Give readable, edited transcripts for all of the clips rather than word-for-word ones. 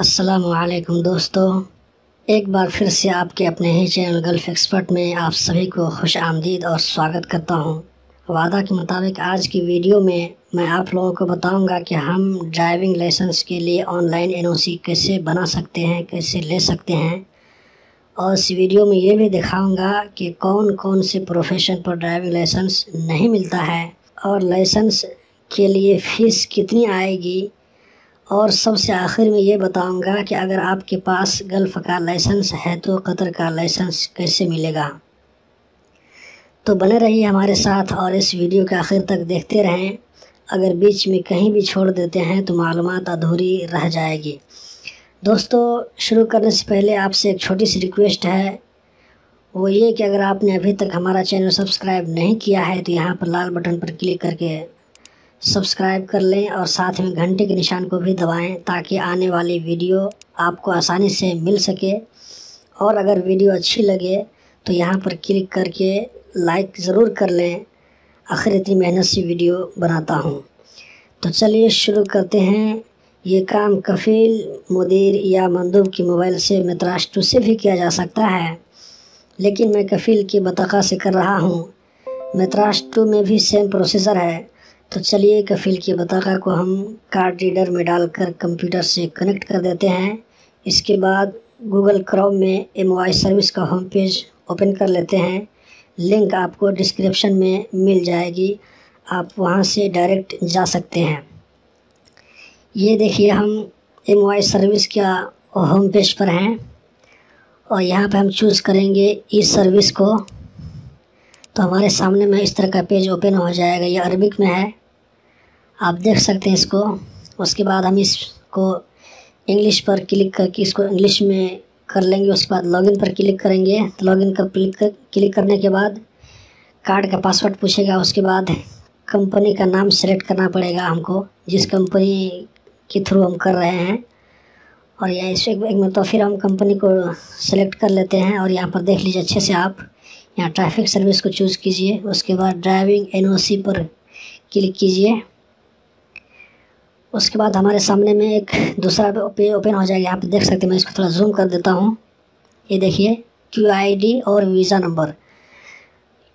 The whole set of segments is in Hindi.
अस्सलामुअलैकुम दोस्तों, एक बार फिर से आपके अपने ही चैनल गल्फ़ एक्सपर्ट में आप सभी को खुश आमदीद और स्वागत करता हूं। वादा के मुताबिक आज की वीडियो में मैं आप लोगों को बताऊंगा कि हम ड्राइविंग लाइसेंस के लिए ऑनलाइन एनओसी कैसे बना सकते हैं, कैसे ले सकते हैं। और इस वीडियो में ये भी दिखाऊंगा कि कौन कौन से प्रोफेशन पर ड्राइविंग लाइसेंस नहीं मिलता है और लाइसेंस के लिए फ़ीस कितनी आएगी। और सबसे आखिर में ये बताऊंगा कि अगर आपके पास गल्फ़ का लाइसेंस है तो कतर का लाइसेंस कैसे मिलेगा। तो बने रहिए हमारे साथ और इस वीडियो के आखिर तक देखते रहें। अगर बीच में कहीं भी छोड़ देते हैं तो मालूमात अधूरी रह जाएगी। दोस्तों, शुरू करने से पहले आपसे एक छोटी सी रिक्वेस्ट है, वो ये कि अगर आपने अभी तक हमारा चैनल सब्सक्राइब नहीं किया है तो यहाँ पर लाल बटन पर क्लिक करके सब्सक्राइब कर लें और साथ में घंटे के निशान को भी दबाएं ताकि आने वाली वीडियो आपको आसानी से मिल सके। और अगर वीडियो अच्छी लगे तो यहाँ पर क्लिक करके लाइक ज़रूर कर लें। आखिर इतनी मेहनत से वीडियो बनाता हूँ। तो चलिए शुरू करते हैं। ये काम कफ़ील, मुदीर या मंदूब की मोबाइल से मित्राष्टु से भी किया जा सकता है, लेकिन मैं कफ़ील की बतौक़ा से कर रहा हूँ। मित्राष्टु में भी सेम प्रोसीजर है। तो चलिए कफ़ील की बतौक़ा को हम कार्ड रीडर में डालकर कंप्यूटर से कनेक्ट कर देते हैं। इसके बाद गूगल क्रोम में MOI सर्विस का होम पेज ओपन कर लेते हैं। लिंक आपको डिस्क्रिप्शन में मिल जाएगी, आप वहां से डायरेक्ट जा सकते हैं। ये देखिए, हम MOI सर्विस का होम पेज पर हैं और यहाँ पे हम चूज़ करेंगे ई सर्विस को। तो हमारे सामने में इस तरह का पेज ओपन हो जाएगा। ये अरबिक में है, आप देख सकते हैं इसको। उसके बाद हम इसको इंग्लिश पर क्लिक करके इसको इंग्लिश में कर लेंगे। उसके बाद लॉगिन पर क्लिक करेंगे। तो लॉगिन पर क्लिक करने के बाद कार्ड का पासवर्ड पूछेगा। उसके बाद कंपनी का नाम सेलेक्ट करना पड़ेगा हमको, जिस कंपनी के थ्रू हम कर रहे हैं। और यहाँ इस एक में तो फिर हम कंपनी को सेलेक्ट कर लेते हैं। और यहाँ पर देख लीजिए अच्छे से, आप यहाँ ट्रैफिक सर्विस को चूज़ कीजिए। उसके बाद ड्राइविंग NOC पर क्लिक कीजिए। उसके बाद हमारे सामने में एक दूसरा पेज ओपन हो जाएगा। यहाँ पे देख सकते हैं, मैं इसको थोड़ा जूम कर देता हूँ। ये देखिए, QID और वीज़ा नंबर।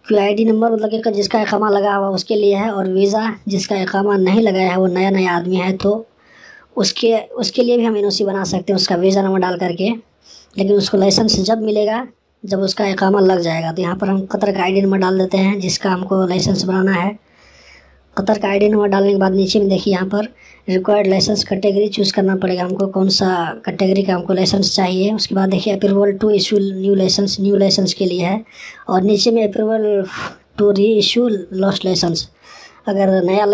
QID नंबर मतलब कि जिसका इकामा लगा हुआ उसके लिए है, और वीज़ा जिसका इकामा नहीं लगाया है, वो नया आदमी है, तो उसके लिए भी हम NOC बना सकते हैं, उसका वीज़ा नंबर डाल करके। लेकिन उसको लाइसेंस जब मिलेगा जब उसका इकामा लग जाएगा। तो यहाँ पर हम कतर का ID नंबर डाल देते हैं जिसका हमको लाइसेंस बनाना है। कतर का ID नंबर डालने के बाद नीचे में देखिए, यहाँ पर रिक्वायर्ड लाइसेंस कैटेगरी चूज़ करना पड़ेगा हमको, कौन सा कैटेगरी का हमको लाइसेंस चाहिए। उसके बाद देखिए approval to issue new licence के लिए है। और नीचे में approval to reissue lost licence, अगर नया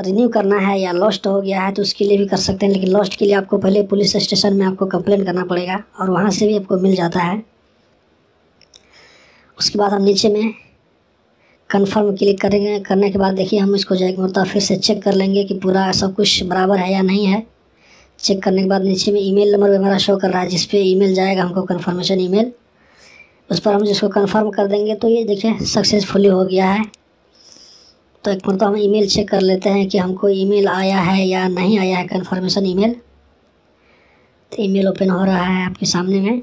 रिन्यू करना है या लॉस्ट हो गया है तो उसके लिए भी कर सकते हैं। लेकिन लॉस्ट के लिए आपको पहले पुलिस स्टेशन में आपको कंप्लेंट करना पड़ेगा और वहाँ से भी आपको मिल जाता है। उसके बाद हम नीचे में कन्फर्म क्लिक करेंगे। करने के बाद देखिए, हम इसको जाएंगे मतलब फिर से चेक कर लेंगे कि पूरा सब कुछ बराबर है या नहीं है। चेक करने के बाद नीचे में ईमेल नंबर भी हमारा शो कर रहा है, जिस पे ईमेल जाएगा हमको कन्फर्मेशन ईमेल, उस पर हम जिसको कन्फर्म कर देंगे तो ये देखिए सक्सेसफुली हो गया है। तो एक मतलब हम ईमेल चेक कर लेते हैं कि हमको ईमेल आया है या नहीं आया है कन्फर्मेशन ईमेल। तो ईमेल ओपन हो रहा है आपके सामने में,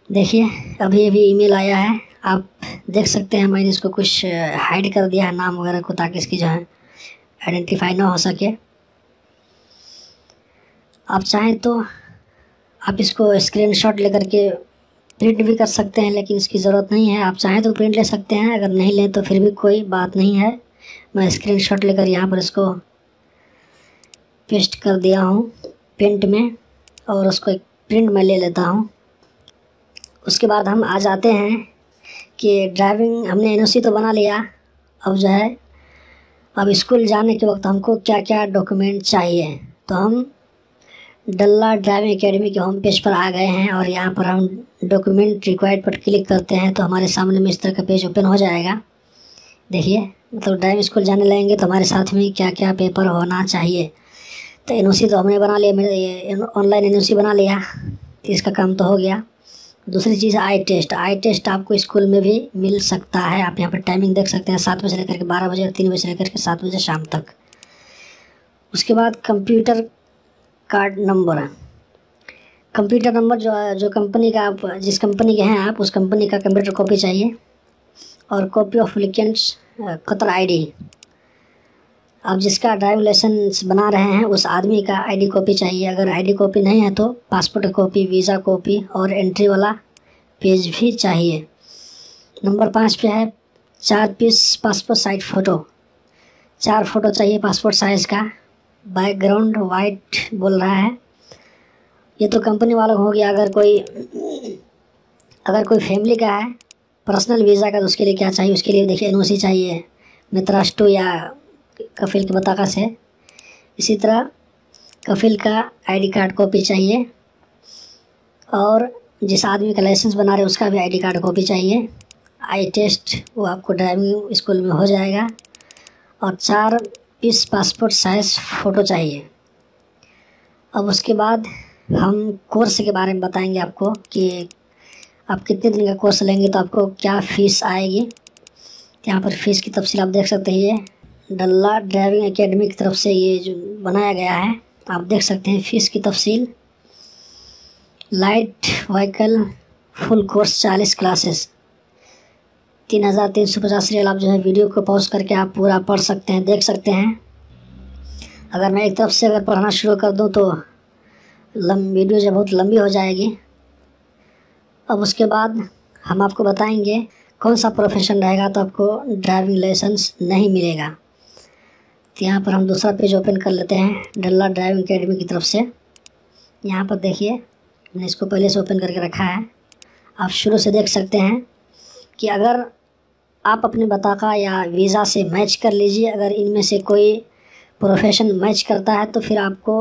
देखिए अभी ईमेल आया है। आप देख सकते हैं, मैंने इसको कुछ हाइड कर दिया है नाम वगैरह को, ताकि इसकी जो है आइडेंटिफाई ना हो सके। आप चाहें तो आप इसको स्क्रीनशॉट लेकर के प्रिंट भी कर सकते हैं, लेकिन इसकी ज़रूरत नहीं है। आप चाहें तो प्रिंट ले सकते हैं, अगर नहीं लें तो फिर भी कोई बात नहीं है। मैं स्क्रीनशॉट लेकर यहाँ पर इसको पेस्ट कर दिया हूँ प्रिंट में, और उसको एक प्रिंट मैं ले लेता हूँ। उसके बाद हम आ जाते हैं कि ड्राइविंग हमने NOC तो बना लिया। अब जो है, अब स्कूल जाने के वक्त हमको क्या क्या डॉक्यूमेंट चाहिए। तो हम डल्ला ड्राइविंग एकेडमी के होम पेज पर आ गए हैं और यहाँ पर हम डॉक्यूमेंट रिक्वायर्ड पर क्लिक करते हैं तो हमारे सामने में इस तरह का पेज ओपन हो जाएगा। देखिए, मतलब ड्राइविंग स्कूल जाने लगेंगे तो हमारे साथ में क्या क्या पेपर होना चाहिए। तो NOC तो हमने बना लिया, मेरे ऑनलाइन NOC बना लिया, तो इसका काम तो हो गया। दूसरी चीज़ आई टेस्ट आपको स्कूल में भी मिल सकता है। आप यहाँ पर टाइमिंग देख सकते हैं, 7 बजे से लेकर के 12 बजे और 3 बजे से लेकर के 7 बजे शाम तक। उसके बाद computer card number, computer number जो कंपनी का आप जिस कंपनी के हैं आप उस कंपनी का कंप्यूटर कॉपी चाहिए, और copy of applicants Qatar ID, आप जिसका ड्राइविंग लाइसेंस बना रहे हैं उस आदमी का आईडी कॉपी चाहिए। अगर आईडी कॉपी नहीं है तो पासपोर्ट कॉपी, वीज़ा कॉपी और एंट्री वाला पेज भी चाहिए। नंबर 5 पे है 4 piece passport size photo, 4 photo चाहिए पासपोर्ट साइज़ का। बैकग्राउंड वाइट बोल रहा है, ये तो कंपनी वालों को हो गया। अगर कोई फैमिली का है पर्सनल वीज़ा का तो उसके लिए क्या चाहिए, उसके लिए देखिए एनओसी चाहिए मित्राष्टो या कफिल के बताका से। इसी तरह कफिल का आईडी कार्ड कॉपी चाहिए, और जिस आदमी का लाइसेंस बना रहे उसका भी आईडी कार्ड कॉपी चाहिए। आई टेस्ट वो आपको ड्राइविंग स्कूल में हो जाएगा, और 4 पीस पासपोर्ट साइज़ फ़ोटो चाहिए। अब उसके बाद हम कोर्स के बारे में बताएंगे आपको कि आप कितने दिन का कोर्स लेंगे तो आपको क्या फ़ीस आएगी। यहाँ पर फ़ीस की तफसील आप देख सकते हैं, ये डल्ला ड्राइविंग एकेडमी की तरफ से ये जो बनाया गया है, आप देख सकते हैं फ़ीस की तफसील। Light vehicle full course 40 classes 3,350 रियाल। आप जो है वीडियो को पॉज करके आप पूरा पढ़ सकते हैं, देख सकते हैं। अगर मैं एक तरफ से अगर पढ़ना शुरू कर दूं तो वीडियो जो बहुत लंबी हो जाएगी। अब उसके बाद हम आपको बताएंगे कौन सा प्रोफेशन रहेगा तो आपको ड्राइविंग लाइसेंस नहीं मिलेगा। तो यहाँ पर हम दूसरा पेज ओपन कर लेते हैं डल्ला ड्राइविंग एकेडमी की तरफ से। यहाँ पर देखिए मैंने इसको पहले से ओपन करके रखा है, आप शुरू से देख सकते हैं कि अगर आप अपने बताका या वीज़ा से मैच कर लीजिए। अगर इनमें से कोई प्रोफेशन मैच करता है तो फिर आपको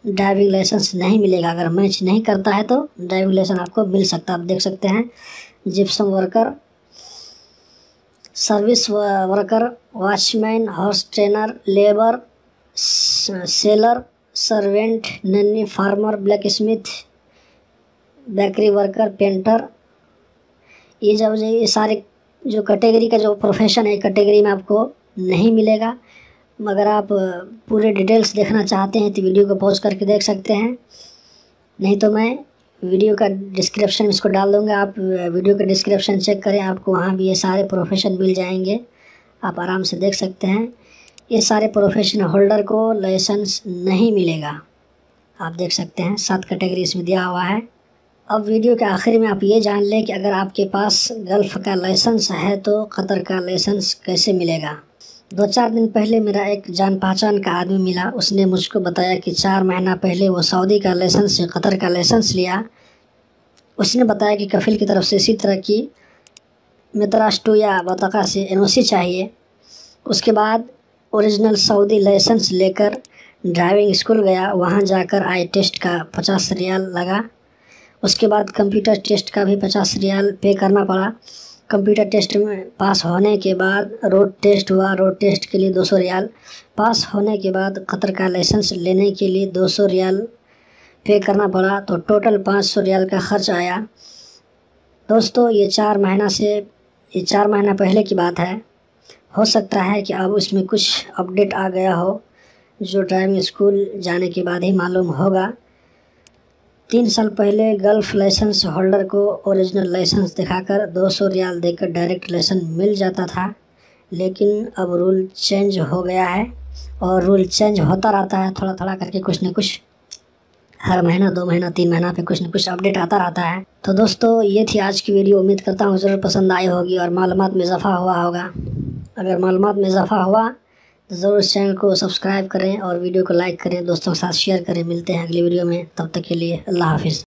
ड्राइविंग लाइसेंस नहीं मिलेगा। अगर मैच नहीं करता है तो ड्राइविंग लाइसेंस आपको मिल सकता है। आप देख सकते हैं gypsum worker, service worker, watchman, horse trainer, labour, sailor, servant, nanny, farmer, blacksmith, bakery worker, painter. ये सारे जो कैटेगरी का जो प्रोफेशन है कैटेगरी में आपको नहीं मिलेगा। मगर आप पूरे डिटेल्स देखना चाहते हैं तो वीडियो को पॉज करके देख सकते हैं, नहीं तो मैं वीडियो का डिस्क्रिप्शन में इसको डाल दूँगा। आप वीडियो का डिस्क्रिप्शन चेक करें, आपको वहाँ भी ये सारे प्रोफेशन मिल जाएंगे, आप आराम से देख सकते हैं। ये सारे प्रोफेशन होल्डर को लाइसेंस नहीं मिलेगा, आप देख सकते हैं 7 कैटेगरी इसमें दिया हुआ है। अब वीडियो के आखिर में आप ये जान लें कि अगर आपके पास गल्फ़ का लाइसेंस है तो कतर का लाइसेंस कैसे मिलेगा। 2-4 दिन पहले मेरा एक जान पहचान का आदमी मिला, उसने मुझको बताया कि 4 महीना पहले वो सऊदी का लाइसेंस से कतर का लाइसेंस लिया। उसने बताया कि कफिल की तरफ से इसी तरह की मित्राष्टो या बतका से एनओसी चाहिए। उसके बाद ओरिजिनल सऊदी लाइसेंस लेकर ड्राइविंग स्कूल गया, वहाँ जाकर आई टेस्ट का 50 रियाल लगा। उसके बाद कंप्यूटर टेस्ट का भी 50 रियाल पे करना पड़ा। कंप्यूटर टेस्ट में पास होने के बाद रोड टेस्ट हुआ, रोड टेस्ट के लिए 200 रियाल। पास होने के बाद कतर का लाइसेंस लेने के लिए 200 रियाल पे करना पड़ा, तो टोटल 500 रियाल का ख़र्च आया। दोस्तों ये 4 महीना पहले की बात है। हो सकता है कि अब उसमें कुछ अपडेट आ गया हो जो ड्राइविंग स्कूल जाने के बाद ही मालूम होगा। 3 साल पहले गल्फ़ लाइसेंस होल्डर को ओरिजिनल लाइसेंस दिखाकर 200 रियाल देकर डायरेक्ट लाइसेंस मिल जाता था, लेकिन अब रूल चेंज हो गया है, और रूल चेंज होता रहता है थोड़ा थोड़ा करके, कुछ न कुछ हर महीना 2 महीना 3 महीना पे कुछ न कुछ अपडेट आता रहता है। तो दोस्तों ये थी आज की वीडियो, उम्मीद करता हूँ ज़रूर पसंद आई होगी और मालूमात में इजाफ़ा हुआ होगा। अगर मालूमात में इजाफ़ा हुआ तो ज़रूर इस चैनल को सब्सक्राइब करें और वीडियो को लाइक करें, दोस्तों के साथ शेयर करें। मिलते हैं अगली वीडियो में, तब तक के लिए अल्लाह हाफिज़।